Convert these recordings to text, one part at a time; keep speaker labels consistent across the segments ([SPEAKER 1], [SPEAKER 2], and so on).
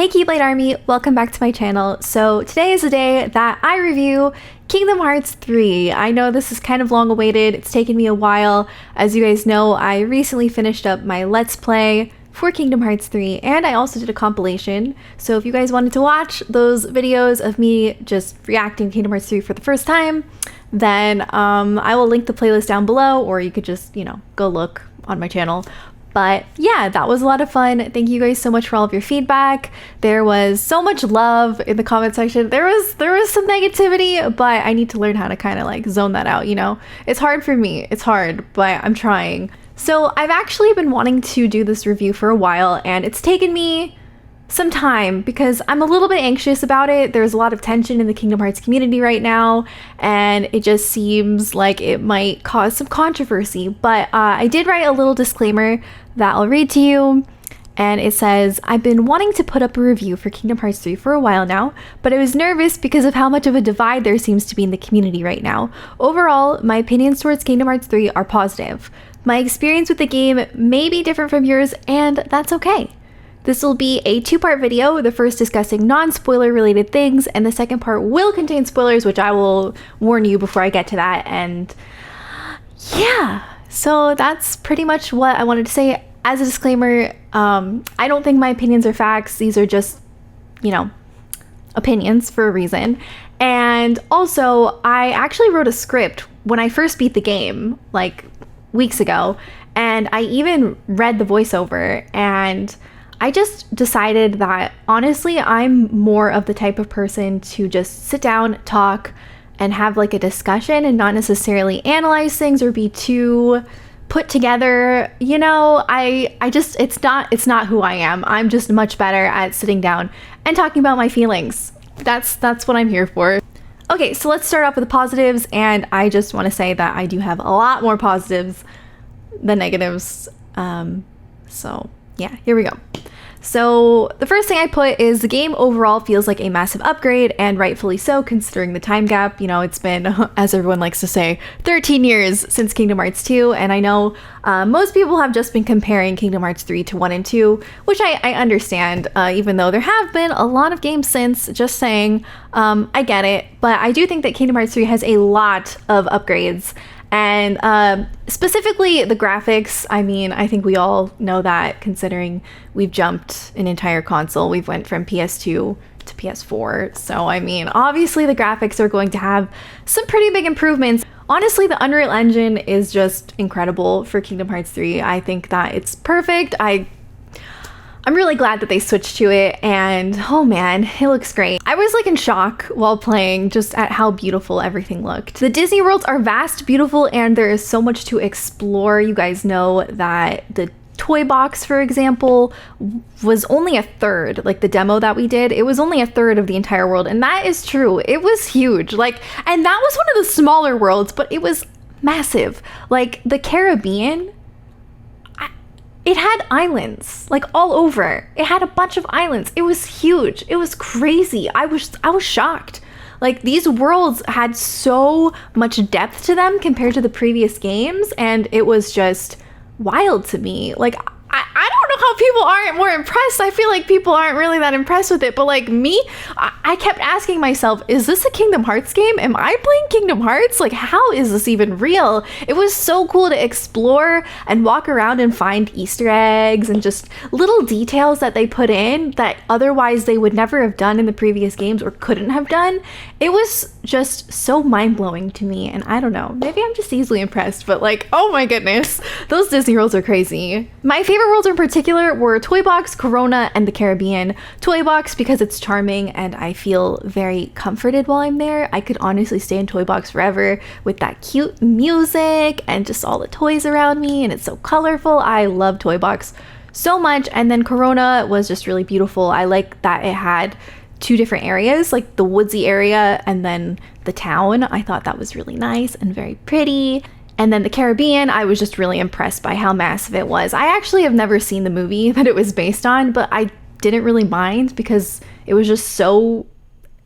[SPEAKER 1] Hey Keyblade Army, welcome back to my channel. So today is the day that I review Kingdom Hearts 3. I know this is kind of long awaited, it's taken me a while. As you guys know, I recently finished up my Let's Play for Kingdom Hearts 3 and I also did a compilation. So if you guys wanted to watch those videos of me just reacting to Kingdom Hearts 3 for the first time, then I will link the playlist down below, or you could just, go look on my channel. But yeah, that was a lot of fun. Thank you guys so much for all of your feedback. There was so much love in the comment section. There was some negativity, but I need to learn how to kind of like zone that out, It's hard for me. It's hard, but I'm trying. So I've actually been wanting to do this review for a while, and it's taken me some time because I'm a little bit anxious about it. There's a lot of tension in the Kingdom Hearts community right now, and it just seems like it might cause some controversy. But I did write a little disclaimer that I'll read to you, and it says, I've been wanting to put up a review for Kingdom Hearts 3 for a while now, but I was nervous because of how much of a divide there seems to be in the community right now. Overall, my opinions towards Kingdom Hearts 3 are positive. My experience with the game may be different from yours, and that's okay. This will be a two-part video, the first discussing non-spoiler related things, and the second part will contain spoilers, which I will warn you before I get to that. And yeah, so that's pretty much what I wanted to say. As a disclaimer, I don't think my opinions are facts. These are just, opinions for a reason. And also, I actually wrote a script when I first beat the game, like weeks ago, and I even read the voiceover, and I just decided that honestly I'm more of the type of person to just sit down, talk, and have like a discussion and not necessarily analyze things or be too put together. It's not who I am. I'm just much better at sitting down and talking about my feelings. That's what I'm here for. Okay, so let's start off with the positives, and I just want to say that I do have a lot more positives than negatives. So yeah, here we go. So the first thing I put is the game overall feels like a massive upgrade, and rightfully so considering the time gap. It's been, as everyone likes to say, 13 years since Kingdom Hearts 2, and I know most people have just been comparing Kingdom Hearts 3 to 1 and 2, which I understand, even though there have been a lot of games since, just saying, I get it, but I do think that Kingdom Hearts 3 has a lot of upgrades. And specifically the graphics, I think we all know that, considering we've jumped an entire console. We've went from PS2 to PS4. So, obviously the graphics are going to have some pretty big improvements. Honestly, the Unreal Engine is just incredible for Kingdom Hearts 3. I think that it's perfect. I'm really glad that they switched to it, and oh man, it looks great. I was like in shock while playing just at how beautiful everything looked. The Disney worlds are vast, beautiful, and there is so much to explore. You guys know that the toy box, for example, was only a third, like the demo that we did, it was only a third of the entire world, and that is true. It was huge, and that was one of the smaller worlds, but it was massive. Like the Caribbean, it had islands, like all over. It had a bunch of islands. It was huge. It was crazy. I was shocked. Like, these worlds had so much depth to them compared to the previous games, and it was just wild to me. Like, I don't know how people aren't more impressed. I feel like people aren't really that impressed with it, but like me, I kept asking myself, is this a Kingdom Hearts game? Am I playing Kingdom Hearts? Like, how is this even real? It was so cool to explore and walk around and find Easter eggs and just little details that they put in that otherwise they would never have done in the previous games or couldn't have done. It was just so mind-blowing to me, and I don't know, maybe I'm just easily impressed, but like, oh my goodness, those Disney worlds are crazy. My favorite worlds in particular were Toy Box, Corona, and the Caribbean. Toy Box because it's charming and I feel very comforted while I'm there. I could honestly stay in Toy Box forever with that cute music and just all the toys around me, and it's so colorful. I love Toy Box so much. And then Corona was just really beautiful. I like that it had two different areas, like the woodsy area and then the town. I thought that was really nice and very pretty. And then the Caribbean, I was just really impressed by how massive it was. I actually have never seen the movie that it was based on, but I didn't really mind because it was just so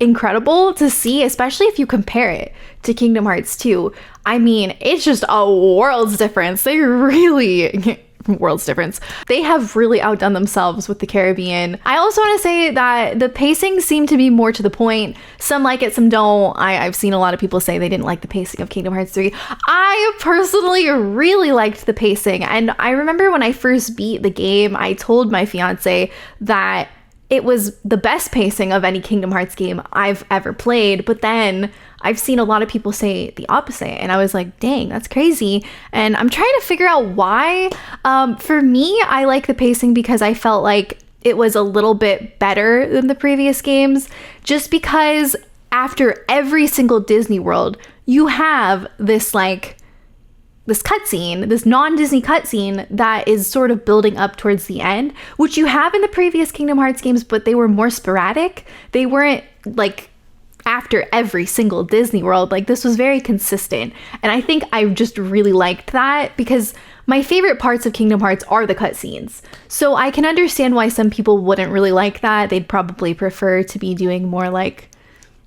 [SPEAKER 1] incredible to see, especially if you compare it to Kingdom Hearts 2. It's just a world's difference. They really worlds difference. They have really outdone themselves with the Caribbean. I also want to say that the pacing seemed to be more to the point. Some like it, some don't. I've seen a lot of people say they didn't like the pacing of Kingdom Hearts 3. I personally really liked the pacing. And I remember when I first beat the game, I told my fiance that it was the best pacing of any Kingdom Hearts game I've ever played. But then I've seen a lot of people say the opposite. And I was like, dang, that's crazy. And I'm trying to figure out why. For me, I like the pacing because I felt like it was a little bit better than the previous games. Just because after every single Disney World, you have this cutscene, this non-Disney cutscene that is sort of building up towards the end, which you have in the previous Kingdom Hearts games, but they were more sporadic. They weren't like after every single Disney World. Like, this was very consistent. And I think I just really liked that because my favorite parts of Kingdom Hearts are the cutscenes. So I can understand why some people wouldn't really like that. They'd probably prefer to be doing more like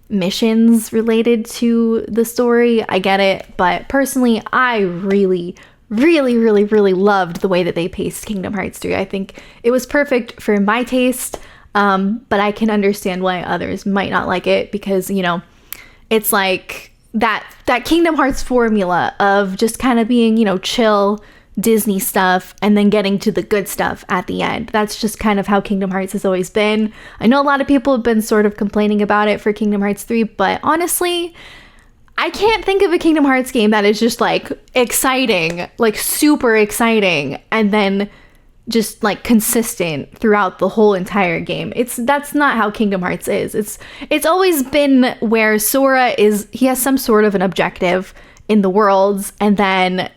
[SPEAKER 1] missions related to the story. I get it, but personally I really loved the way that they paced Kingdom Hearts 3. I think it was perfect for my taste, but I can understand why others might not like it because, you know, it's like that Kingdom Hearts formula of just kind of being, you know, chill Disney stuff and then getting to the good stuff at the end. That's just kind of how Kingdom Hearts has always been. I know a lot of people have been sort of complaining about it for Kingdom Hearts 3, but honestly, I can't think of a Kingdom Hearts game that is just like exciting, like super exciting, and then just like consistent throughout the whole entire game. That's not how Kingdom Hearts is. It's always been where Sora he has some sort of an objective in the worlds, and then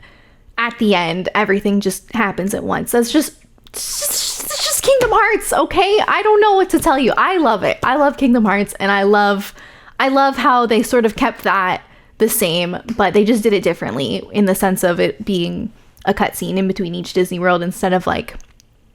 [SPEAKER 1] at the end, everything just happens at once. It's just Kingdom Hearts, okay? I don't know what to tell you. I love it. I love Kingdom Hearts, and I love how they sort of kept that the same, but they just did it differently in the sense of it being a cutscene in between each Disney World instead of like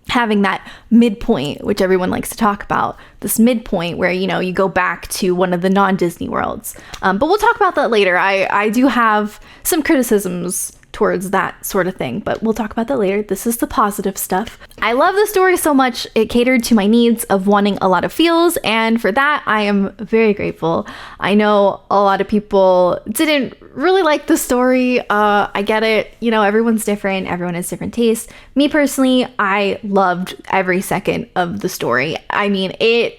[SPEAKER 1] having that midpoint, which everyone likes to talk about, this midpoint where, you know, you go back to one of the non-Disney worlds. But we'll talk about that later. I do have some criticisms towards that sort of thing, but we'll talk about that later. This is the positive stuff. I love the story so much. It catered to my needs of wanting a lot of feels, and for that I am very grateful. I know a lot of people didn't really like the story. I get it, you know, everyone's different, everyone has different tastes. Me personally, I loved every second of the story. I mean, it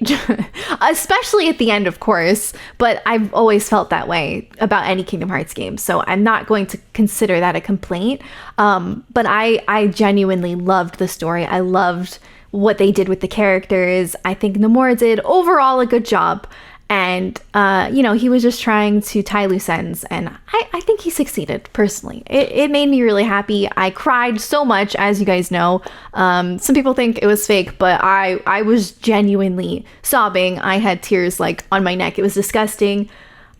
[SPEAKER 1] especially at the end, of course, but I've always felt that way about any Kingdom Hearts game, so I'm not going to consider that a complaint. But I genuinely loved the story. I loved what they did with the characters. I think Nomura did overall a good job. And, you know, he was just trying to tie loose ends, and I think he succeeded, personally. It made me really happy. I cried so much, as you guys know. Some people think it was fake, but I was genuinely sobbing. I had tears, like, on my neck. It was disgusting.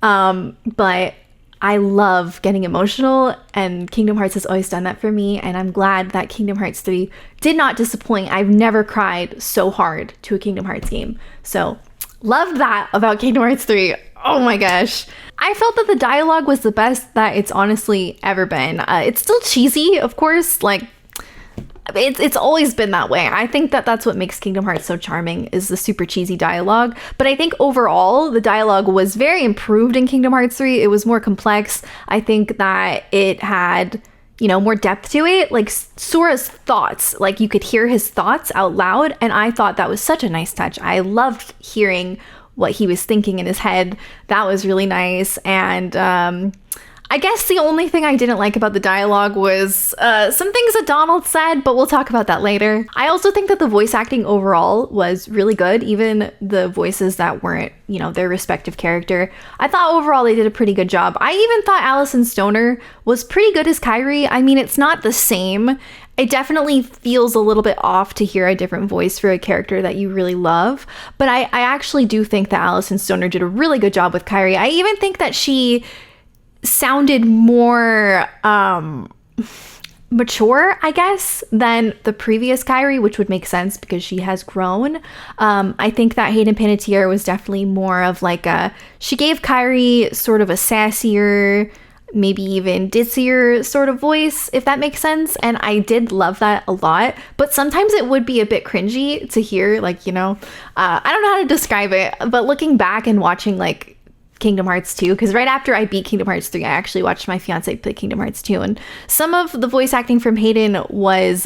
[SPEAKER 1] But I love getting emotional, and Kingdom Hearts has always done that for me, and I'm glad that Kingdom Hearts 3 did not disappoint. I've never cried so hard to a Kingdom Hearts game. So loved that about Kingdom Hearts 3. Oh my gosh. I felt that the dialogue was the best that it's honestly ever been. It's still cheesy, of course. Like, it's always been that way. I think that that's what makes Kingdom Hearts so charming, is the super cheesy dialogue. But I think overall, the dialogue was very improved in Kingdom Hearts 3. It was more complex. I think that it had, you know, more depth to it. Like Sora's thoughts, like you could hear his thoughts out loud, and I thought that was such a nice touch. I loved hearing what he was thinking in his head. That was really nice. And I guess the only thing I didn't like about the dialogue was some things that Donald said, but we'll talk about that later. I also think that the voice acting overall was really good, even the voices that weren't, you know, their respective character. I thought overall they did a pretty good job. I even thought Alison Stoner was pretty good as Kyrie. I mean, it's not the same. It definitely feels a little bit off to hear a different voice for a character that you really love. But I actually do think that Alison Stoner did a really good job with Kyrie. I even think that she sounded more mature, I guess, than the previous Kyrie, which would make sense because she has grown. I think that Hayden Panettiere was definitely more of like she gave Kyrie sort of a sassier, maybe even ditzier sort of voice, if that makes sense. And I did love that a lot, but sometimes it would be a bit cringy to hear, like, you know, I don't know how to describe it, but looking back and watching like Kingdom Hearts 2, because right after I beat Kingdom Hearts 3, I actually watched my fiance play Kingdom Hearts 2, and some of the voice acting from Hayden was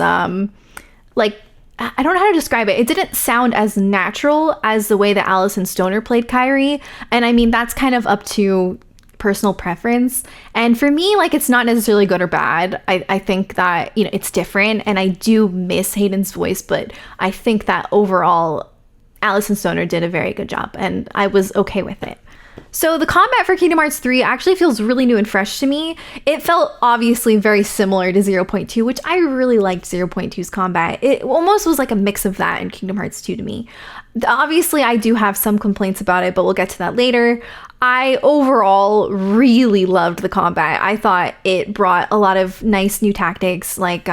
[SPEAKER 1] like, I don't know how to describe it. It didn't sound as natural as the way that Alison Stoner played Kyrie. And I mean, that's kind of up to personal preference. And for me, like, it's not necessarily good or bad. I think that, you know, it's different, and I do miss Hayden's voice, but I think that overall, Alison Stoner did a very good job, and I was okay with it. So the combat for Kingdom Hearts 3 actually feels really new and fresh to me. It felt obviously very similar to 0.2, which I really liked 0.2's combat. It almost was like a mix of that in Kingdom Hearts 2 to me. Obviously, I do have some complaints about it, but we'll get to that later. I overall really loved the combat. I thought it brought a lot of nice new tactics, like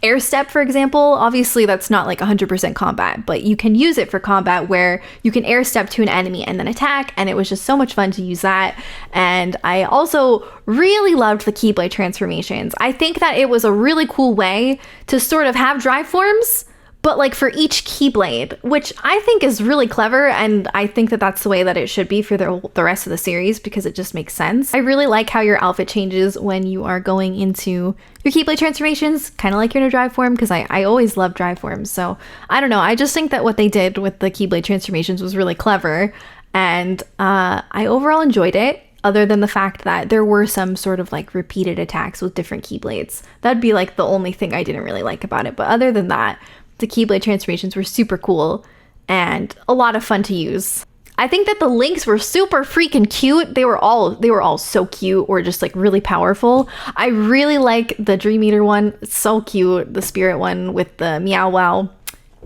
[SPEAKER 1] air step, for example. Obviously, that's not like 100% combat, but you can use it for combat where you can air step to an enemy and then attack, and it was just so much fun to use that. And I also really loved the Keyblade Transformations. I think that it was a really cool way to sort of have drive forms, but like for each Keyblade, which I think is really clever, and I think that that's the way that it should be for the rest of the series, because it just makes sense. I really like how your outfit changes when you are going into your Keyblade Transformations, kind of like you're in a drive form, because I always love drive forms. So I don't know, I just think that what they did with the Keyblade Transformations was really clever, and I overall enjoyed it. Other than the fact that there were some sort of like repeated attacks with different Keyblades. That'd be like the only thing I didn't really like about it. But other than that, the Keyblade Transformations were super cool and a lot of fun to use. I think that the links were super freaking cute. They were all so cute, or just like really powerful. I really like the Dream Eater one. It's so cute. The Spirit one with the Meow Wow.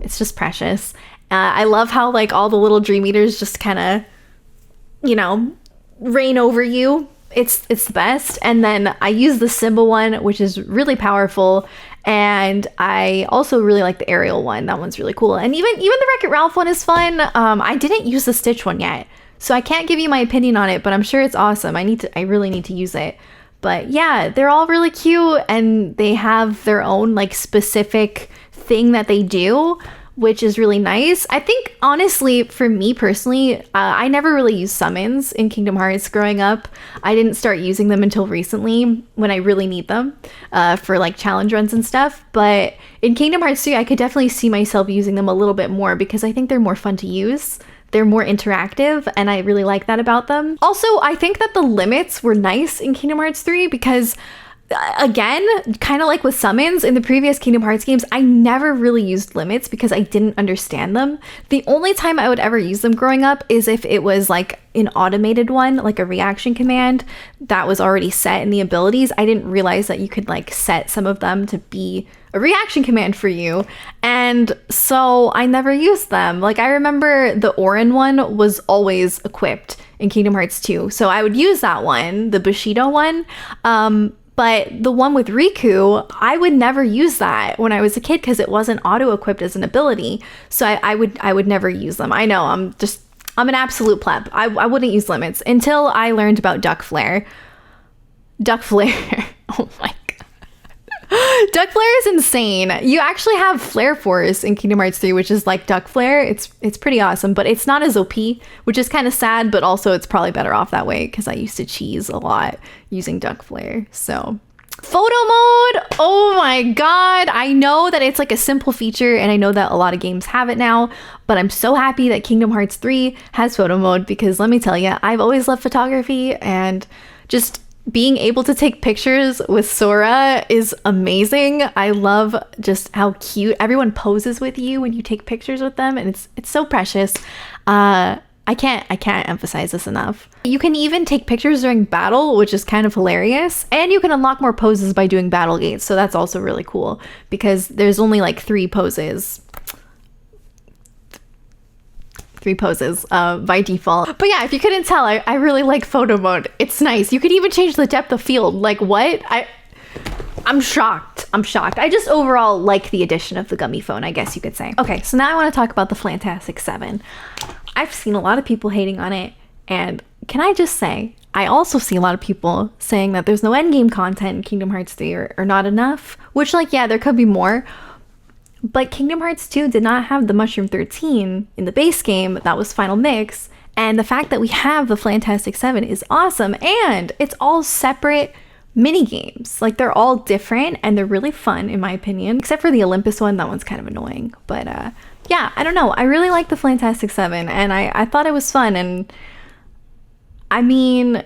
[SPEAKER 1] It's just precious. I love how like all the little Dream Eaters just kind of, you know, reign over you. It's the best. And then I use the Simba one, which is really powerful. And I also really like the Ariel one. That one's really cool. And even the Wreck-It Ralph one is fun. I didn't use the Stitch one yet, so I can't give you my opinion on it, but I'm sure it's awesome. I really need to use it. But yeah, they're all really cute, and they have their own like specific thing that they do, which is really nice. I think, honestly, for me personally, I never really used summons in Kingdom Hearts growing up. I didn't start using them until recently when I really need them for like challenge runs and stuff. But in Kingdom Hearts 3, I could definitely see myself using them a little bit more, because I think they're more fun to use. They're more interactive, and I really like that about them. Also, I think that the limits were nice in Kingdom Hearts 3 because, again, kind of like with summons in the previous Kingdom Hearts games, I never really used limits because I didn't understand them. The only time I would ever use them growing up is if it was like an automated one, like a reaction command that was already set in the abilities. I didn't realize that you could like set some of them to be a reaction command for you, and so I never used them. Like, I remember the Orin one was always equipped in Kingdom Hearts 2, so I would use that one, the Bushido one. But the one with Riku, I would never use that when I was a kid because it wasn't auto-equipped as an ability. So I would never use them. I know, I'm an absolute pleb. I wouldn't use limits until I learned about Duck Flare. Duck Flare. Oh my god. Duck Flare is insane. You actually have Flare Force in Kingdom Hearts 3, which is like Duck Flare. It's pretty awesome, but it's not as OP, which is kind of sad, but also it's probably better off that way because I used to cheese a lot using Duck Flare. So photo mode, oh my god. I know that it's like a simple feature, and I know that a lot of games have it now, but I'm so happy that Kingdom Hearts 3 has photo mode, because let me tell you, I've always loved photography, and just being able to take pictures with Sora is amazing. I love just how cute everyone poses with you when you take pictures with them, and it's so precious. I can't emphasize this enough. You can even take pictures during battle, which is kind of hilarious, and you can unlock more poses by doing battle gates, so that's also really cool because there's only like three poses by default. But yeah, if you couldn't tell, I really like photo mode. It's nice. You could even change the depth of field. Like, what? I'm shocked. I just overall like the addition of the Gummi phone, I guess you could say. Okay, so now I want to talk about the Fantastic 7. I've seen a lot of people hating on it, and can I just say, I also see a lot of people saying that there's no endgame content in Kingdom Hearts 3 or not enough, which like, yeah, there could be more. But Kingdom Hearts 2 did not have the Mushroom 13 in the base game. That was Final Mix. And the fact that we have the Fantastic 7 is awesome. And it's all separate mini games. Like, they're all different and they're really fun in my opinion, except for the Olympus one. That one's kind of annoying, but yeah, I don't know, I really like the Fantastic 7 and I thought it was fun. And I mean,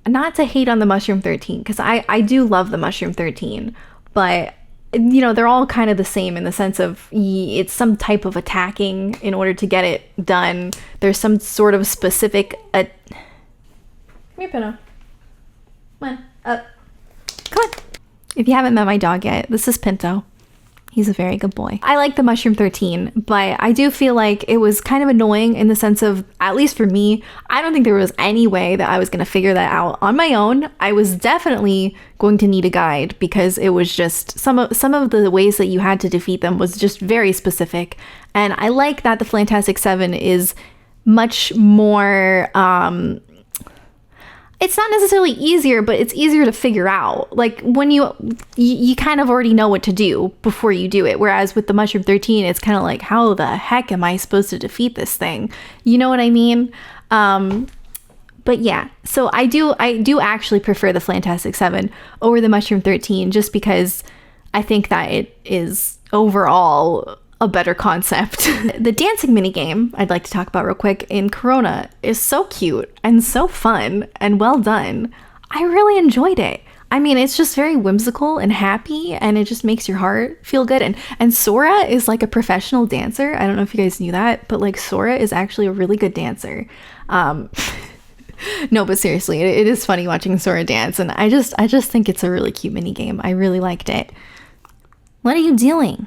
[SPEAKER 1] not to hate on the Mushroom 13, because I do love the Mushroom 13, but you know, they're all kind of the same in the sense of it's some type of attacking in order to get it done. There's some sort of specific come here, Pinto. Come on, up. Come on. If you haven't met my dog yet, this is Pinto. He's a very good boy. I like the Mushroom 13, but I do feel like it was kind of annoying in the sense of, at least for me, I don't think there was any way that I was going to figure that out on my own. I was definitely going to need a guide because it was just some of the ways that you had to defeat them was just very specific. And I like that the Fantastic 7 is much more it's not necessarily easier, but it's easier to figure out. Like, when you kind of already know what to do before you do it. Whereas with the Mushroom 13, it's kind of like, how the heck am I supposed to defeat this thing? You know what I mean? But yeah, so I do actually prefer the Fantastic 7 over the Mushroom 13, just because I think that it is overall a better concept. The dancing minigame I'd like to talk about real quick in Corona is so cute and so fun and well done. I really enjoyed it. I mean, it's just very whimsical and happy, and it just makes your heart feel good. And Sora is like a professional dancer. I don't know if you guys knew that, but like Sora is actually a really good dancer. No, but seriously, it is funny watching Sora dance, and I just think it's a really cute minigame. I really liked it. What are you doing?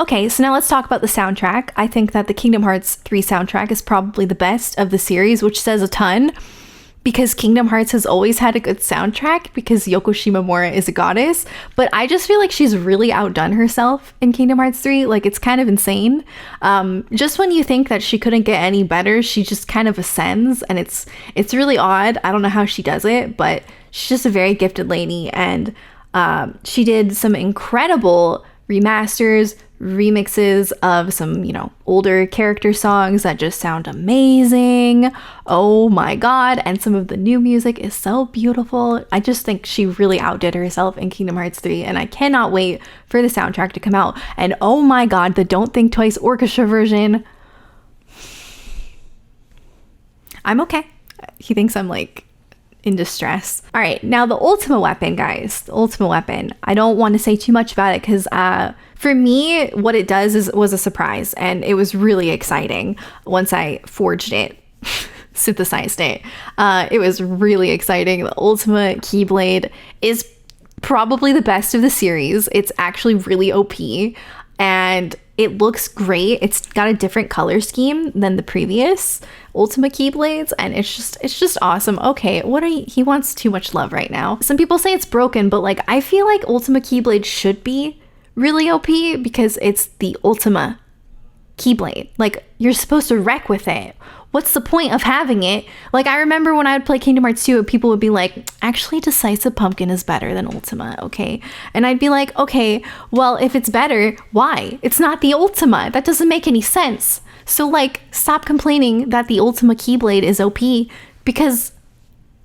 [SPEAKER 1] Okay, so now let's talk about the soundtrack. I think that the Kingdom Hearts 3 soundtrack is probably the best of the series, which says a ton, because Kingdom Hearts has always had a good soundtrack because Yoko Shimomura is a goddess, but I just feel like she's really outdone herself in Kingdom Hearts 3. Like, it's kind of insane. Just when you think that she couldn't get any better, she just kind of ascends, and it's really odd. I don't know how she does it, but she's just a very gifted lady, and she did some incredible remasters, remixes of some, you know, older character songs that just sound amazing. Oh my god, and some of the new music is so beautiful. I just think she really outdid herself in Kingdom Hearts 3, and I cannot wait for the soundtrack to come out. And oh my god, the Don't Think Twice orchestra version. I'm okay. He thinks I'm like in distress. All right, now the Ultima weapon, guys. The Ultima weapon. I don't want to say too much about it because for me, what it does was a surprise, and it was really exciting once I forged it, synthesized it. It was really exciting. The Ultima Keyblade is probably the best of the series. It's actually really OP, and it looks great. It's got a different color scheme than the previous Ultima Keyblades, and it's just awesome. Okay, he wants too much love right now. Some people say it's broken, but like, I feel like Ultima Keyblade should be really OP because it's the Ultima Keyblade. Like, you're supposed to wreck with it. What's the point of having it? Like, I remember when I would play Kingdom Hearts 2, people would be like, actually, Decisive Pumpkin is better than Ultima, okay? And I'd be like, okay, well, if it's better, why? It's not the Ultima. That doesn't make any sense. So, like, stop complaining that the Ultima Keyblade is OP because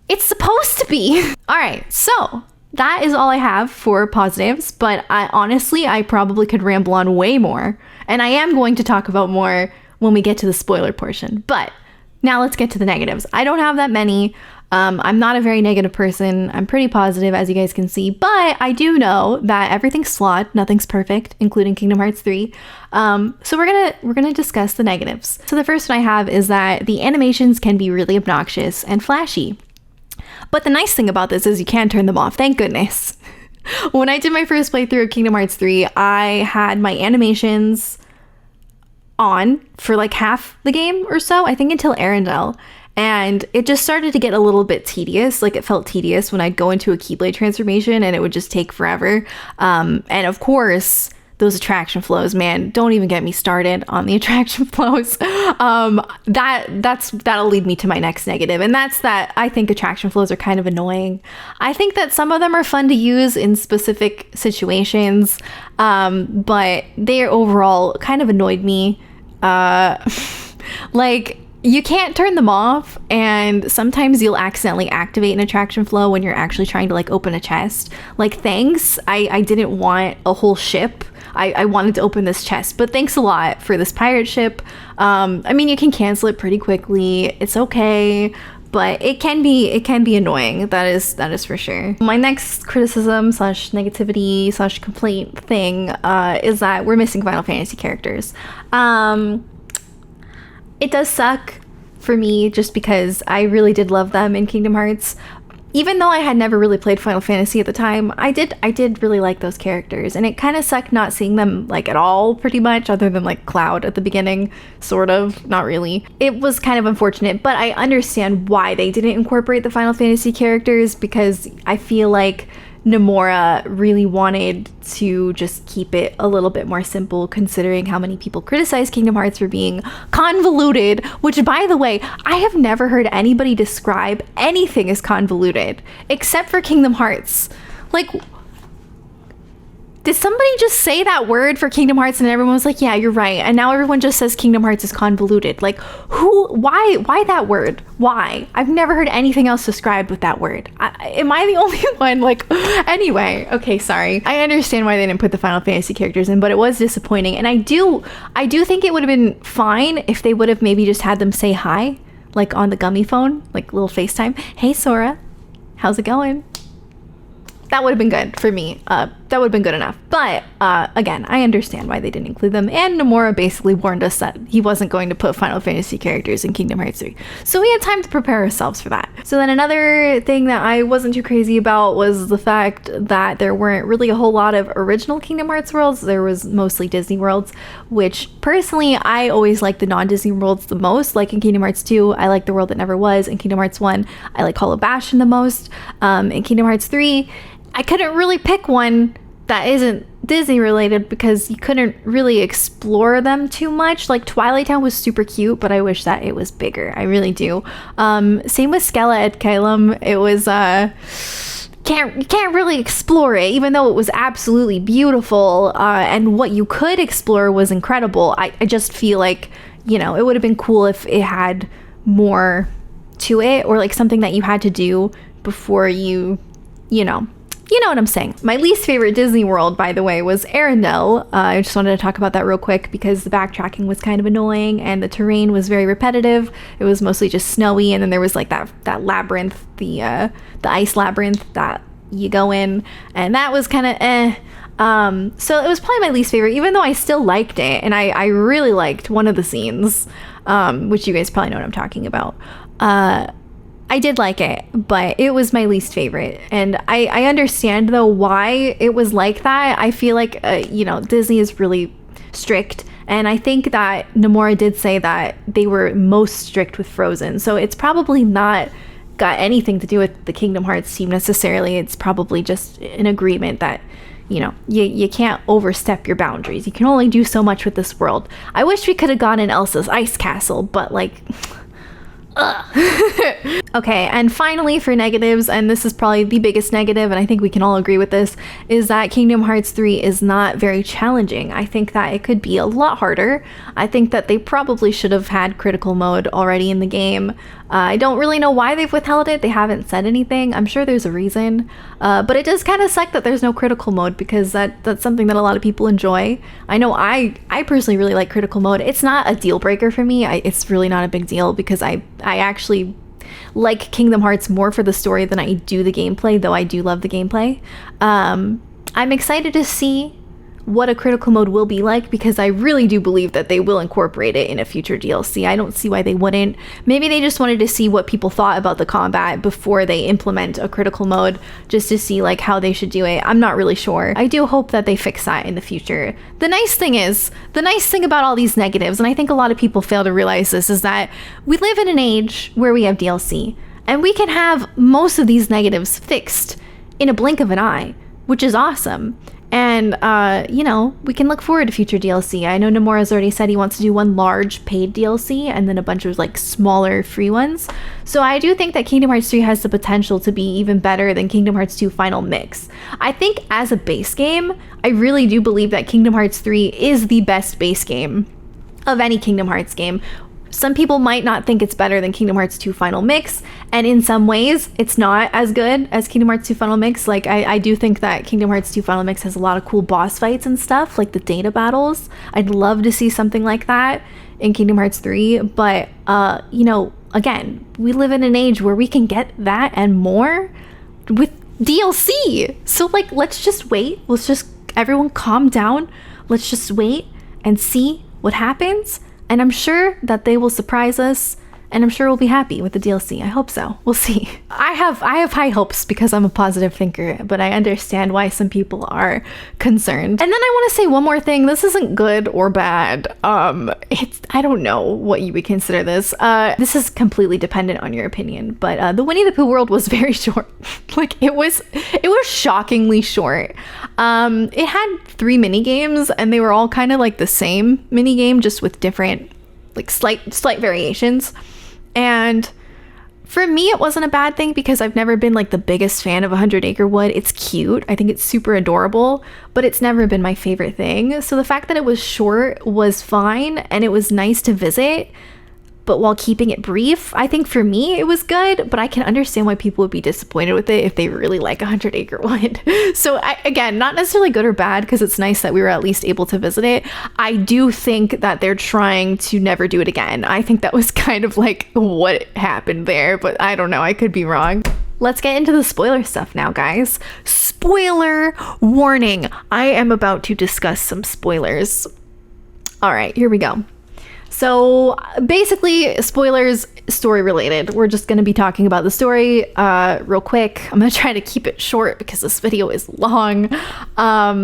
[SPEAKER 1] it's supposed to be. All right, so that is all I have for positives, but I probably could ramble on way more, and I am going to talk about more when we get to the spoiler portion. But now let's get to the negatives. I don't have that many. I'm not a very negative person. I'm pretty positive, as you guys can see, but I do know that everything's flawed. Nothing's perfect, including Kingdom Hearts 3. So we're gonna discuss the negatives. So the first one I have is that the animations can be really obnoxious and flashy. But the nice thing about this is you can turn them off, thank goodness. When I did my first playthrough of Kingdom Hearts 3, I had my animations on for like half the game or so, I think until Arendelle, and it just started to get a little bit tedious. Like, it felt tedious when I'd go into a Keyblade transformation and it would just take forever. And of course, those attraction flows, man, don't even get me started on the attraction flows. That'll lead me to my next negative, and that's that I think attraction flows are kind of annoying. I think that some of them are fun to use in specific situations, but they overall kind of annoyed me. Like, you can't turn them off, and sometimes you'll accidentally activate an attraction flow when you're actually trying to like open a chest. Like, thanks, I didn't want a whole ship. I wanted to open this chest, but thanks a lot for this pirate ship. I mean, you can cancel it pretty quickly. It's okay, but it can be annoying. That is for sure. My next criticism / negativity / complaint thing is that we're missing Final Fantasy characters. It does suck for me just because I really did love them in Kingdom Hearts. Even though I had never really played Final Fantasy at the time, I did really like those characters, and it kind of sucked not seeing them like at all, pretty much, other than like Cloud at the beginning, sort of, not really. It was kind of unfortunate, but I understand why they didn't incorporate the Final Fantasy characters, because I feel like Nomura really wanted to just keep it a little bit more simple, considering how many people criticize Kingdom Hearts for being convoluted, which, by the way, I have never heard anybody describe anything as convoluted except for Kingdom Hearts. Like, did somebody just say that word for Kingdom Hearts and everyone was like, yeah, you're right, and now everyone just says Kingdom Hearts is convoluted? Like, why that word? Why? I've never heard anything else described with that word. Am I the only one? Like, anyway, okay, sorry. I understand why they didn't put the Final Fantasy characters in, but it was disappointing, and I do think it would have been fine if they would have maybe just had them say hi, like on the Gummi phone, like little FaceTime. Hey, Sora, how's it going? That would have been good for me. That would have been good enough. But again, I understand why they didn't include them. And Nomura basically warned us that he wasn't going to put Final Fantasy characters in Kingdom Hearts 3. So we had time to prepare ourselves for that. So then another thing that I wasn't too crazy about was the fact that there weren't really a whole lot of original Kingdom Hearts worlds. There was mostly Disney worlds, which personally, I always like the non-Disney worlds the most. Like in Kingdom Hearts 2, I like the world that never was. In Kingdom Hearts 1, I like Hollow Bastion the most. In Kingdom Hearts 3, I couldn't really pick one that isn't Disney related because you couldn't really explore them too much. Like Twilight Town was super cute, but I wish that it was bigger. I really do. Same with Skella at Kylam. It was you can't really explore it, even though it was absolutely beautiful, and what you could explore was incredible. I just feel like, you know, it would have been cool if it had more to it, or like something that you had to do before you know what I'm saying. My least favorite Disney world, by the way, was Arendelle. I just wanted to talk about that real quick because the backtracking was kind of annoying and the terrain was very repetitive. It was mostly just snowy, and then there was like that labyrinth, the ice labyrinth that you go in, and that was kind of so it was probably my least favorite, even though I still liked it, and I really liked one of the scenes, which you guys probably know what I'm talking about. I did like it, but it was my least favorite. And I understand, though, why it was like that. I feel like, Disney is really strict. And I think that Nomura did say that they were most strict with Frozen. So it's probably not got anything to do with the Kingdom Hearts team necessarily. It's probably just an agreement that, you can't overstep your boundaries. You can only do so much with this world. I wish we could have gone in Elsa's ice castle, but like... Okay, and finally for negatives, and this is probably the biggest negative, and I think we can all agree with this, is that Kingdom Hearts 3 is not very challenging. I think that it could be a lot harder. I think that they probably should have had critical mode already in the game. I don't really know why they've withheld it. They haven't said anything. I'm sure there's a reason, but it does kind of suck that there's no critical mode, because that's something that a lot of people enjoy. I know I personally really like critical mode. It's not a deal breaker for me. It's really not a big deal, because I actually like Kingdom Hearts more for the story than I do the gameplay, though I do love the gameplay. I'm excited to see what a critical mode will be like, because I really do believe that they will incorporate it in a future DLC. I don't see why they wouldn't. Maybe they just wanted to see what people thought about the combat before they implement a critical mode, just to see like how they should do it. I'm not really sure. I do hope that they fix that in the future. The nice thing about all these negatives, and I think a lot of people fail to realize this, is that we live in an age where we have DLC, and we can have most of these negatives fixed in a blink of an eye, which is awesome. And And, you know, we can look forward to future DLC. I know Nomura's already said he wants to do one large paid DLC and then a bunch of like smaller free ones. So I do think that Kingdom Hearts 3 has the potential to be even better than Kingdom Hearts 2 Final Mix. I think as a base game, I really do believe that Kingdom Hearts 3 is the best base game of any Kingdom Hearts game. Some people might not think it's better than Kingdom Hearts 2 Final Mix, and in some ways, it's not as good as Kingdom Hearts 2 Final Mix. Like, I do think that Kingdom Hearts 2 Final Mix has a lot of cool boss fights and stuff, like the data battles. I'd love to see something like that in Kingdom Hearts 3, but, you know, again, we live in an age where we can get that and more with DLC. So, like, let's just wait. Let's just, everyone calm down. Let's just wait and see what happens. And I'm sure that they will surprise us, and I'm sure we'll be happy with the DLC. I hope so. We'll see. I have high hopes because I'm a positive thinker, but I understand why some people are concerned. And then I want to say one more thing. This isn't good or bad. I don't know what you would consider this. This is completely dependent on your opinion, but the Winnie the Pooh world was very short. Like it was shockingly short. It had 3 mini games, and they were all kind of like the same mini game, just with different, like slight variations. And for me, it wasn't a bad thing because I've never been like the biggest fan of 100 Acre Wood. It's cute. I think it's super adorable, but it's never been my favorite thing. So the fact that it was short was fine, and it was nice to visit, but while keeping it brief, I think for me it was good, but I can understand why people would be disappointed with it if they really like 100 Acre Wood. So again, not necessarily good or bad, because it's nice that we were at least able to visit it. I do think that they're trying to never do it again. I think that was kind of like what happened there, but I don't know, I could be wrong. Let's get into the spoiler stuff now, guys. Spoiler warning. I am about to discuss some spoilers. All right, here we go. So basically, spoilers, story related. We're just going to be talking about the story real quick. I'm going to try to keep it short because this video is long. All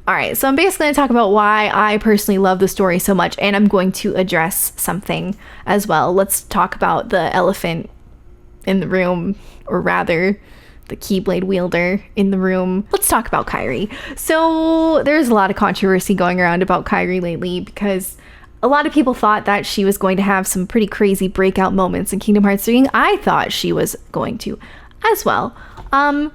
[SPEAKER 1] right, so I'm basically going to talk about why I personally love the story so much, and I'm going to address something as well. Let's talk about the elephant in the room, or rather, the Keyblade wielder in the room. Let's talk about Kyrie. So there's a lot of controversy going around about Kyrie lately because a lot of people thought that she was going to have some pretty crazy breakout moments in Kingdom Hearts 3. I thought she was going to as well. And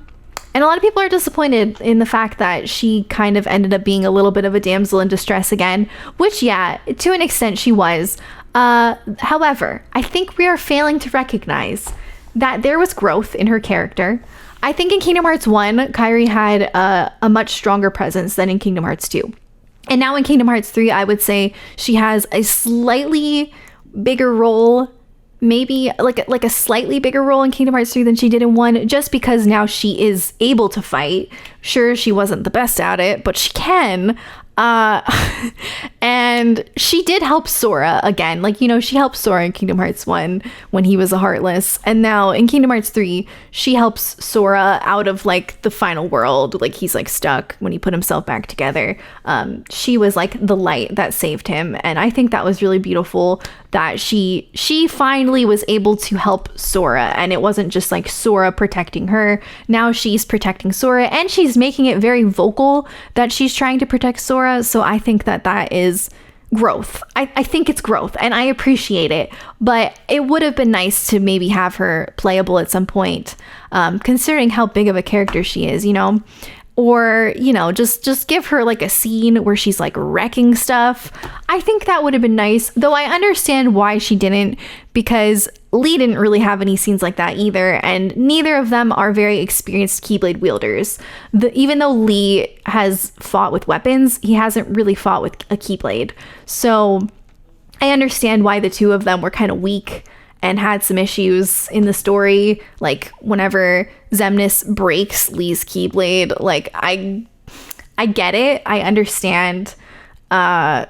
[SPEAKER 1] a lot of people are disappointed in the fact that she kind of ended up being a little bit of a damsel in distress again, which, yeah, to an extent she was. However, I think we are failing to recognize that there was growth in her character. I think in Kingdom Hearts 1, Kyrie had a much stronger presence than in Kingdom Hearts 2. And now in Kingdom Hearts 3, I would say she has a slightly bigger role, maybe like a slightly bigger role in Kingdom Hearts 3 than she did in 1, just because now she is able to fight. Sure, she wasn't the best at it, but she can. And she did help Sora again. Like, you know, she helped Sora in Kingdom Hearts 1 when he was a Heartless. And now in Kingdom Hearts 3, she helps Sora out of like the final world. Like he's like stuck when he put himself back together. She was like the light that saved him. And I think that was really beautiful that she finally was able to help Sora, and it wasn't just like Sora protecting her. Now she's protecting Sora, and she's making it very vocal that she's trying to protect Sora. So I think that is growth. I think it's growth, and I appreciate it, but it would have been nice to maybe have her playable at some point, considering how big of a character she is, you know. Or, you know, just give her like a scene where she's like wrecking stuff. I think that would have been nice, though I understand why she didn't, because Lee didn't really have any scenes like that either, and neither of them are very experienced Keyblade wielders. Even though Lee has fought with weapons, he hasn't really fought with a Keyblade. So I understand why the two of them were kind of weak and had some issues in the story, like whenever Xemnas breaks Lee's Keyblade. Like, I get it. I understand. I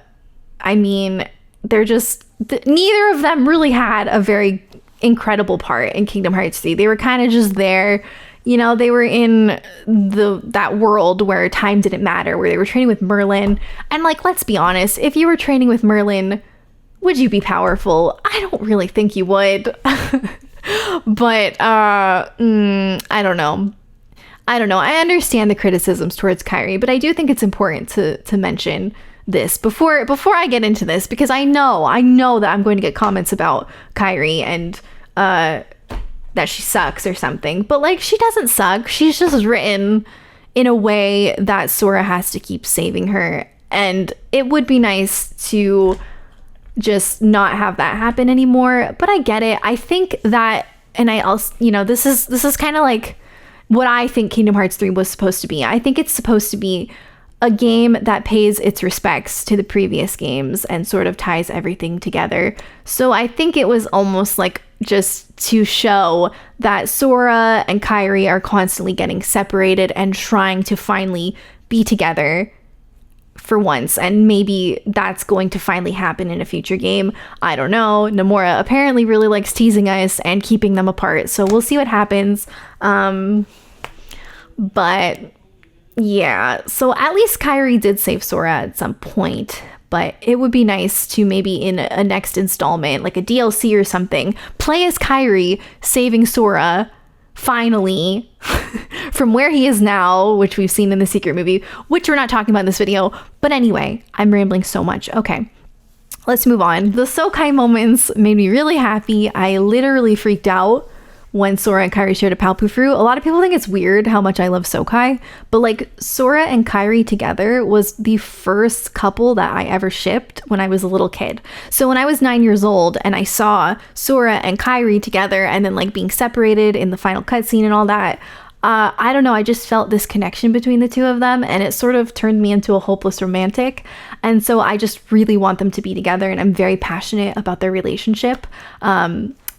[SPEAKER 1] mean, they're just... neither of them really had a very incredible part in Kingdom Hearts 3. They were kind of just there. You know, they were in that world where time didn't matter, where they were training with Merlin. And, like, let's be honest, if you were training with Merlin, would you be powerful? I don't really think you would. But, I don't know. I don't know. I understand the criticisms towards Kyrie, but I do think it's important to mention this before I get into this, because I know that I'm going to get comments about Kyrie and that she sucks or something. But like, she doesn't suck. She's just written in a way that Sora has to keep saving her, and it would be nice to just not have that happen anymore. But I get it. I think that, and I also, this is kind of like what I think Kingdom Hearts 3 was supposed to be. I think it's supposed to be a game that pays its respects to the previous games and sort of ties everything together. So I think it was almost like just to show that Sora and Kyrie are constantly getting separated and trying to finally be together for once, and maybe that's going to finally happen in a future game. I don't know. Nomura apparently really likes teasing us and keeping them apart, so we'll see what happens. But yeah, so at least Kyrie did save Sora at some point, but it would be nice to maybe in a next installment, like a DLC or something, play as Kyrie saving Sora finally from where he is now, which we've seen in the secret movie, which we're not talking about in this video. But anyway, I'm rambling so much. Okay, let's move on. The Sokai moments made me really happy. I literally freaked out when Sora and Kyrie shared a Palpu fruit. A lot of people think it's weird how much I love Sokai, but like, Sora and Kyrie together was the first couple that I ever shipped when I was a little kid. So when I was 9 years old and I saw Sora and Kyrie together and then like being separated in the final cutscene and all that, I don't know, I just felt this connection between the two of them, and it sort of turned me into a hopeless romantic. And so I just really want them to be together, and I'm very passionate about their relationship.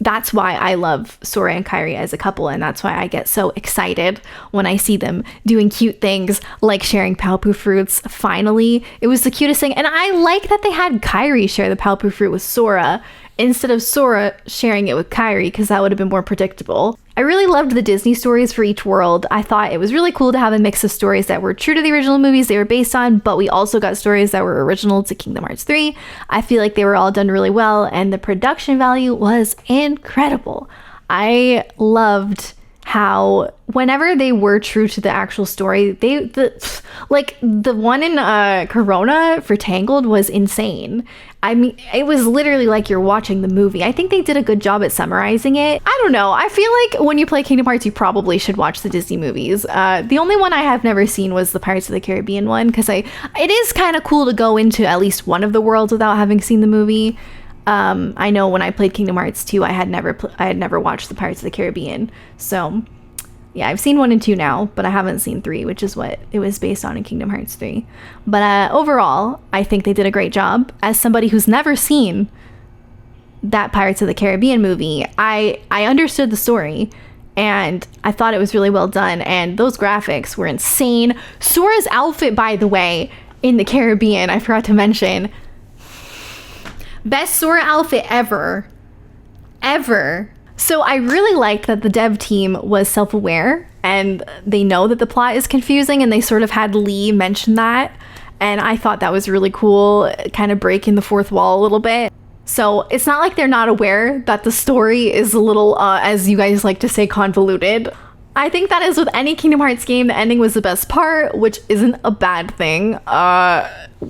[SPEAKER 1] That's why I love Sora and Kyrie as a couple, and that's why I get so excited when I see them doing cute things like sharing Palpu fruits. Finally, it was the cutest thing, and I like that they had Kyrie share the Palpu fruit with Sora instead of Sora sharing it with Kyrie, because that would have been more predictable. I really loved the Disney stories for each world. I thought it was really cool to have a mix of stories that were true to the original movies they were based on, but we also got stories that were original to Kingdom Hearts 3. I feel like they were all done really well, and the production value was incredible. I loved how whenever they were true to the actual story, the one in Corona for Tangled was insane. I mean, it was literally like you're watching the movie. I think they did a good job at summarizing it. I don't know. I feel like when you play Kingdom Hearts, you probably should watch the Disney movies. The only one I have never seen was the Pirates of the Caribbean one, because it is kind of cool to go into at least one of the worlds without having seen the movie. I know when I played Kingdom Hearts 2, I had never watched the Pirates of the Caribbean. So yeah, I've seen 1 and 2 now, but I haven't seen 3, which is what it was based on in Kingdom Hearts 3. But overall, I think they did a great job. As somebody who's never seen that Pirates of the Caribbean movie, I understood the story, and I thought it was really well done, and those graphics were insane. Sora's outfit, by the way, in the Caribbean, I forgot to mention, best Sora outfit ever. So I really liked that the dev team was self-aware and they know that the plot is confusing, and they sort of had Lee mention that. And I thought that was really cool, kind of breaking the fourth wall a little bit. So it's not like they're not aware that the story is a little, as you guys like to say, convoluted. I think that is with any Kingdom Hearts game, the ending was the best part, which isn't a bad thing.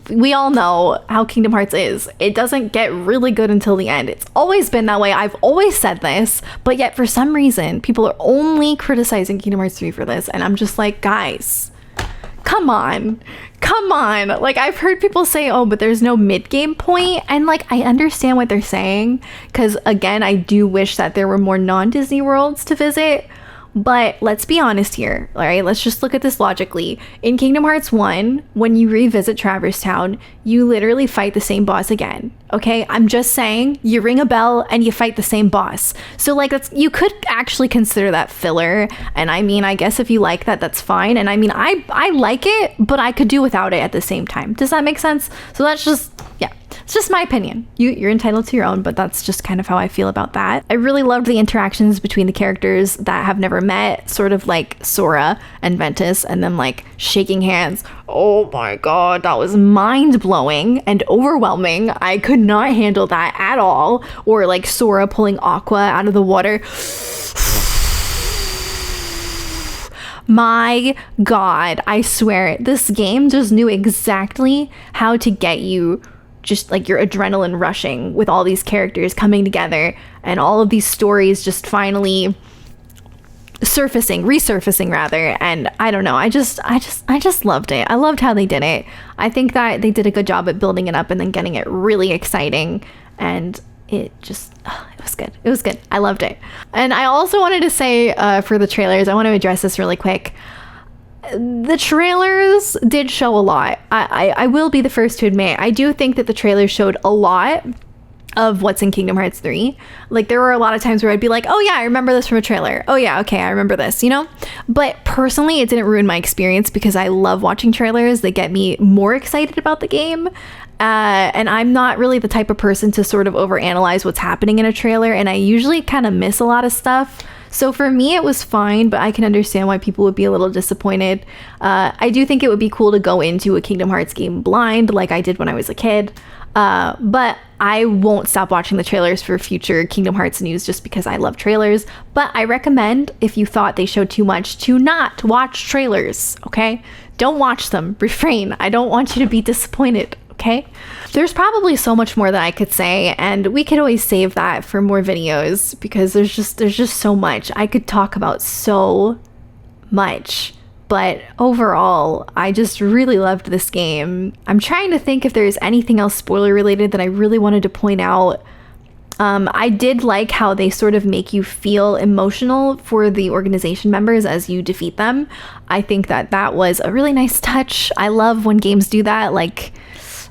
[SPEAKER 1] We all know how Kingdom Hearts is. It doesn't get really good until the end. It's always been that way. I've always said this, but yet for some reason, people are only criticizing Kingdom Hearts 3 for this, and I'm just like, guys, come on. Like, I've heard people say, oh, but there's no mid-game point, and like, I understand what they're saying, because again, I do wish that there were more non-Disney worlds to visit. But let's be honest here, all right? Let's just look at this logically. In Kingdom Hearts 1, when you revisit Traverse Town, you literally fight the same boss again, okay? I'm just saying, you ring a bell and you fight the same boss. So like, you could actually consider that filler. And I mean, I guess if you like that, that's fine. And I mean, I like it, but I could do without it at the same time. Does that make sense? So that's just, yeah. It's just my opinion. You're entitled to your own, but that's just kind of how I feel about that. I really loved the interactions between the characters that have never met, sort of like Sora and Ventus, and them like shaking hands. Oh my god, that was mind-blowing and overwhelming. I could not handle that at all. Or like Sora pulling Aqua out of the water. My God, I swear, this game just knew exactly how to get you just like your adrenaline rushing with all these characters coming together and all of these stories just finally resurfacing rather. And I don't know, I just loved it. I loved how they did it. I think that they did a good job at building it up and then getting it really exciting, and it was good. I loved it. And I also wanted to say for the trailers, I want to address this really quick. The trailers did show a lot. I will be the first to admit, I do think that the trailers showed a lot of what's in Kingdom Hearts 3. Like, there were a lot of times where I'd be like, oh yeah, I remember this from a trailer. Oh yeah, okay, I remember this, you know? But personally, it didn't ruin my experience because I love watching trailers. They get me more excited about the game. And I'm not really the type of person to sort of overanalyze what's happening in a trailer, and I usually kind of miss a lot of stuff. So for me, it was fine, but I can understand why people would be a little disappointed. I do think it would be cool to go into a Kingdom Hearts game blind, like I did when I was a kid. But I won't stop watching the trailers for future Kingdom Hearts news just because I love trailers. But I recommend, if you thought they showed too much, to not watch trailers, okay? Don't watch them. Refrain. I don't want you to be disappointed, okay? There's probably so much more that I could say, and we could always save that for more videos because there's just so much. I could talk about so much. But overall, I just really loved this game. I'm trying to think if there's anything else spoiler related that I really wanted to point out. I did like how they sort of make you feel emotional for the organization members as you defeat them. I think that was a really nice touch. I love when games do that. Like,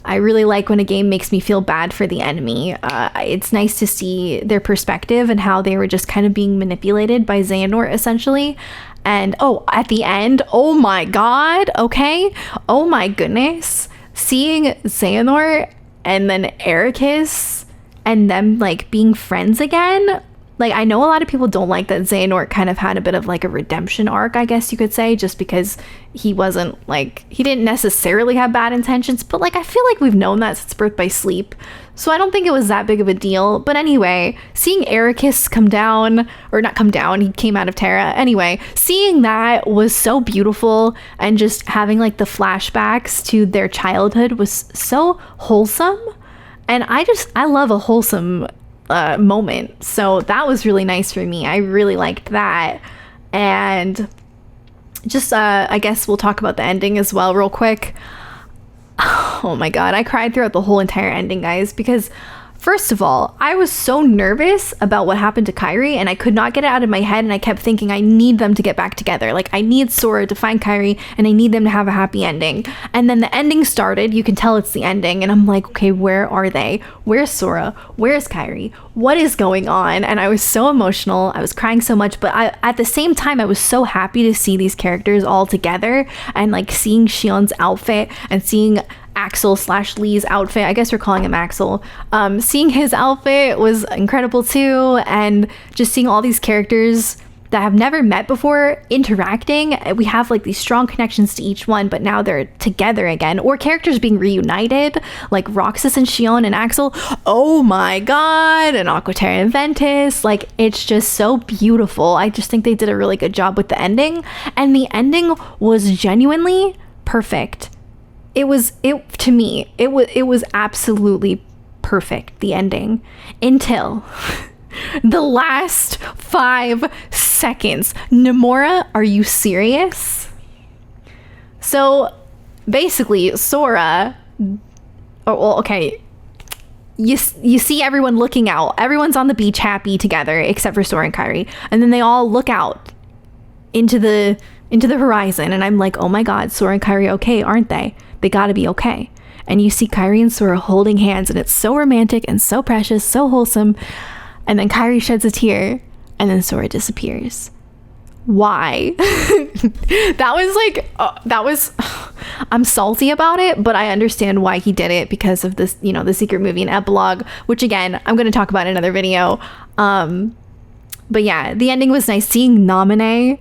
[SPEAKER 1] I really like when a game makes me feel bad for the enemy. It's nice to see their perspective and how they were just kind of being manipulated by Xehanort, essentially. And at the end, oh my God, okay? Oh my goodness. Seeing Xehanort and then Ericus and them like being friends again. Like, I know a lot of people don't like that Xehanort kind of had a bit of like a redemption arc, I guess you could say, just because he didn't necessarily have bad intentions, but like, I feel like we've known that since Birth by Sleep. So I don't think it was that big of a deal. But anyway, seeing Ericus he came out of Terra. Anyway, seeing that was so beautiful, and just having like the flashbacks to their childhood was so wholesome. And I love a wholesome moment. So that was really nice for me. I really liked that. And just, I guess we'll talk about the ending as well real quick. Oh my God, I cried throughout the whole entire ending, guys, because first of all, I was so nervous about what happened to Kyrie, and I could not get it out of my head, and I kept thinking I need them to get back together. Like, I need Sora to find Kyrie, and I need them to have a happy ending. And then the ending started. You can tell it's the ending, and I'm like, okay, where are they? Where's Sora? Where's Kyrie? What is going on? And I was so emotional. I was crying so much, but at the same time, I was so happy to see these characters all together, and like seeing Xion's outfit and seeing Axel/Lee's outfit. I guess we're calling him Axel. Seeing his outfit was incredible too, and just seeing all these characters that have never met before interacting. We have like these strong connections to each one, but now they're together again, or characters being reunited, like Roxas and Xion and Axel. Oh my God, and Aqua Terra and Ventus. Like, it's just so beautiful. I just think they did a really good job with the ending, and the ending was genuinely perfect. It was absolutely perfect, the ending, until the last 5 seconds. Nomura, are you serious? So basically, Sora, you see everyone looking out. Everyone's on the beach happy together except for Sora and Kyrie, and then they all look out into the horizon, and I'm like, oh my God, Sora and Kyrie okay, aren't they? They gotta be okay. And you see Kyrie and Sora holding hands, and it's so romantic and so precious, so wholesome. And then Kyrie sheds a tear, and then Sora disappears. Why? I'm salty about it, but I understand why he did it, because of this, the secret movie and epilogue, which again, I'm going to talk about in another video. But yeah, the ending was nice. Seeing Naminé,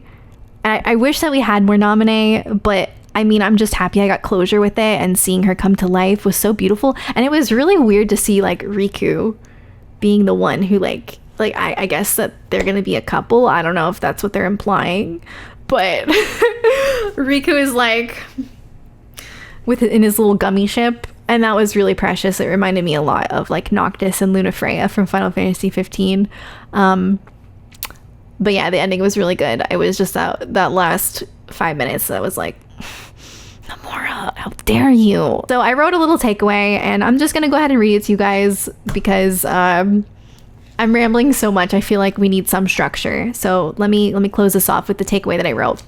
[SPEAKER 1] I wish that we had more Naminé, but I mean, I'm just happy I got closure with it, and seeing her come to life was so beautiful. And it was really weird to see like Riku being the one who I guess that they're gonna be a couple. I don't know if that's what they're implying, but Riku is like in his little gummy ship, and that was really precious. It reminded me a lot of like Noctis and Lunafreya from Final Fantasy 15. But yeah, the ending was really good. I was just that last 5 minutes that was like, Nomura, how dare you? So I wrote a little takeaway, and I'm just gonna go ahead and read it to you guys because I'm rambling so much. I feel like we need some structure. So let me close this off with the takeaway that I wrote.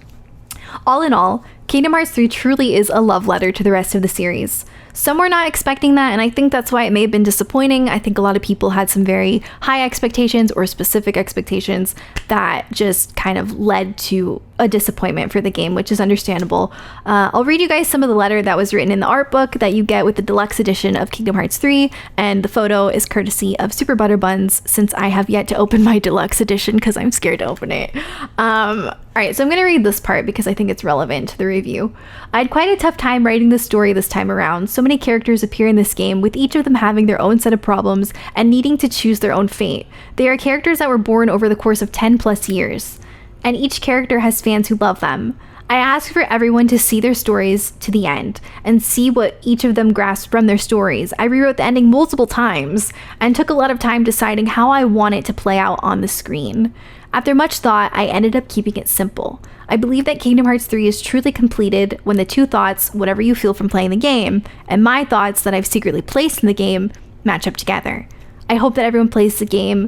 [SPEAKER 1] All in all, Kingdom Hearts 3 truly is a love letter to the rest of the series. Some were not expecting that, and I think that's why it may have been disappointing. I think a lot of people had some very high expectations or specific expectations that just kind of led to a disappointment for the game, which is understandable. I'll read you guys some of the letter that was written in the art book that you get with the deluxe edition of Kingdom Hearts 3, and the photo is courtesy of Super Butterbuns, since I have yet to open my deluxe edition because I'm scared to open it. Alright, so I'm going to read this part because I think it's relevant to the review. I had quite a tough time writing this story this time around. So many characters appear in this game, with each of them having their own set of problems and needing to choose their own fate. They are characters that were born over the course of 10 plus years, and each character has fans who love them. I ask for everyone to see their stories to the end and see what each of them grasped from their stories. I rewrote the ending multiple times and took a lot of time deciding how I want it to play out on the screen. After much thought, I ended up keeping it simple. I believe that Kingdom Hearts 3 is truly completed when the two thoughts, whatever you feel from playing the game, and my thoughts that I've secretly placed in the game, match up together. I hope that everyone plays the game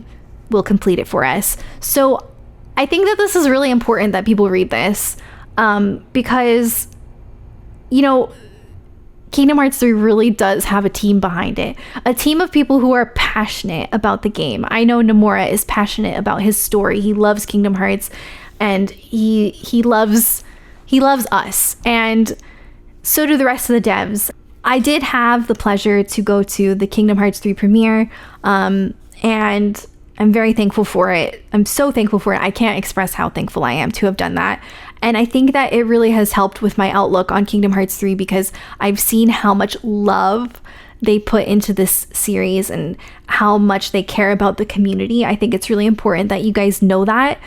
[SPEAKER 1] will complete it for us. So I think that this is really important that people read this, because, you know, Kingdom Hearts 3 really does have a team behind it. A team of people who are passionate about the game. I know Nomura is passionate about his story. He loves Kingdom Hearts, and he loves us. And so do the rest of the devs. I did have the pleasure to go to the Kingdom Hearts 3 premiere, and I'm very thankful for it. I'm so thankful for it. I can't express how thankful I am to have done that. And I think that it really has helped with my outlook on Kingdom Hearts 3 because I've seen how much love they put into this series and how much they care about the community. I think it's really important that you guys know that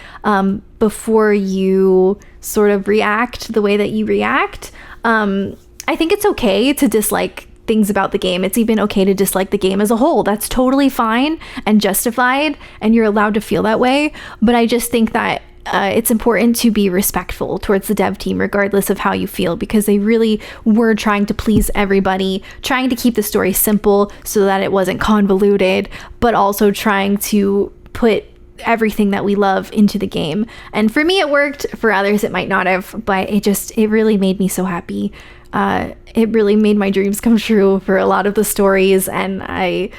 [SPEAKER 1] before you sort of react the way that you react. I think it's okay to dislike things about the game. It's even okay to dislike the game as a whole. That's totally fine and justified, and you're allowed to feel that way. But I just think that it's important to be respectful towards the dev team, regardless of how you feel, because they really were trying to please everybody, trying to keep the story simple so that it wasn't convoluted, but also trying to put everything that we love into the game. And for me, it worked. For others, it might not have, but it really made me so happy. It really made my dreams come true for a lot of the stories, and I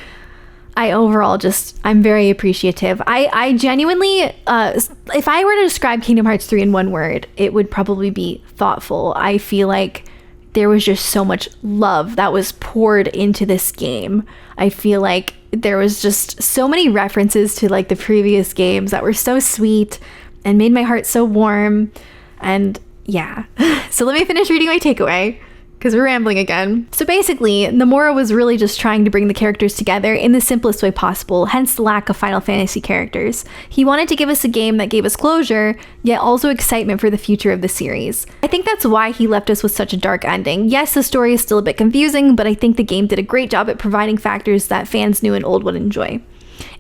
[SPEAKER 1] overall I'm very appreciative. I genuinely, if I were to describe Kingdom Hearts 3 in one word, it would probably be thoughtful. I feel like there was just so much love that was poured into this game. I feel like there was just so many references to like the previous games that were so sweet and made my heart so warm. And yeah, so let me finish reading my takeaway, because we're rambling again. So basically, Nomura was really just trying to bring the characters together in the simplest way possible, hence the lack of Final Fantasy characters. He wanted to give us a game that gave us closure, yet also excitement for the future of the series. I think that's why he left us with such a dark ending. Yes, the story is still a bit confusing, but I think the game did a great job at providing factors that fans new and old would enjoy.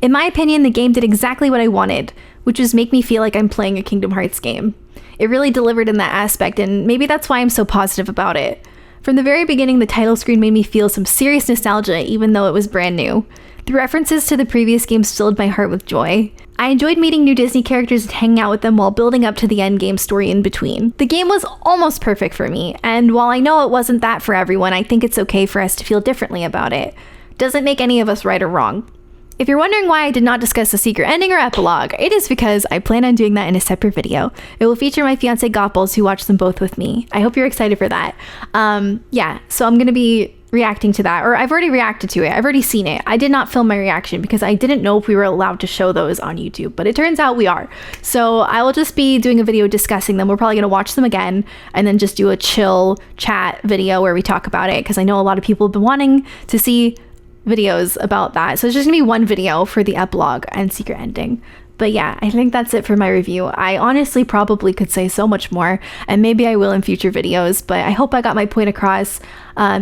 [SPEAKER 1] In my opinion, the game did exactly what I wanted, which is make me feel like I'm playing a Kingdom Hearts game. It really delivered in that aspect, and maybe that's why I'm so positive about it. From the very beginning, the title screen made me feel some serious nostalgia, even though it was brand new. The references to the previous games filled my heart with joy. I enjoyed meeting new Disney characters and hanging out with them while building up to the endgame story in between. The game was almost perfect for me, and while I know it wasn't that for everyone, I think it's okay for us to feel differently about it. Doesn't make any of us right or wrong. If you're wondering why I did not discuss the secret ending or epilogue, it is because I plan on doing that in a separate video. It will feature my fiance Goppels, who watched them both with me. I hope you're excited for that. Yeah, so I'm going to be reacting to that, or I've already reacted to it. I've already seen it. I did not film my reaction because I didn't know if we were allowed to show those on YouTube, but it turns out we are. So I will just be doing a video discussing them. We're probably going to watch them again and then just do a chill chat video where we talk about it, because I know a lot of people have been wanting to see videos about that. So it's just gonna be one video for the epilogue and secret ending. But yeah, I think that's it for my review. I honestly probably could say so much more, and maybe I will in future videos, but I hope I got my point across.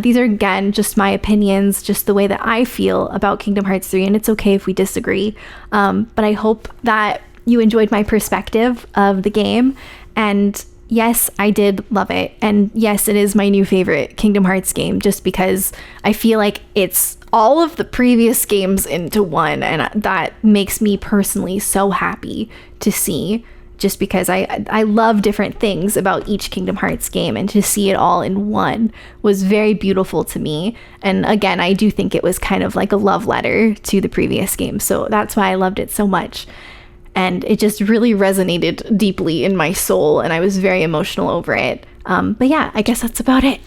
[SPEAKER 1] These are, again, just my opinions, just the way that I feel about Kingdom Hearts 3, and it's okay if we disagree. But I hope that you enjoyed my perspective of the game, and yes, I did love it. And yes, it is my new favorite Kingdom Hearts game, just because I feel like it's all of the previous games into one, and that makes me personally so happy to see, just because I love different things about each Kingdom Hearts game, and to see it all in one was very beautiful to me. And again, I do think it was kind of like a love letter to the previous game, so that's why I loved it so much. And it just really resonated deeply in my soul, and I was very emotional over it. But yeah, I guess that's about it.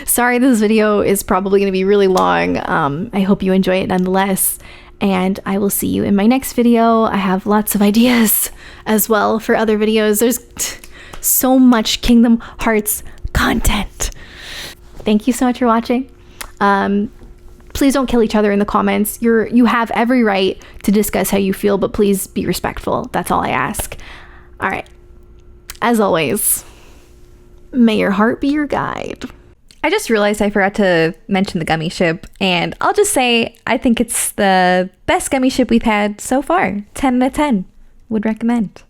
[SPEAKER 1] Sorry, this video is probably going to be really long. I hope you enjoy it nonetheless, and I will see you in my next video. I have lots of ideas as well for other videos. There's so much Kingdom Hearts content. Thank you so much for watching. Please don't kill each other in the comments. You have every right to discuss how you feel, but please be respectful. That's all I ask. All right. As always, may your heart be your guide. I just realized I forgot to mention the Gummi Ship, and I'll just say I think it's the best Gummi Ship we've had so far. 10 out of 10. Would recommend.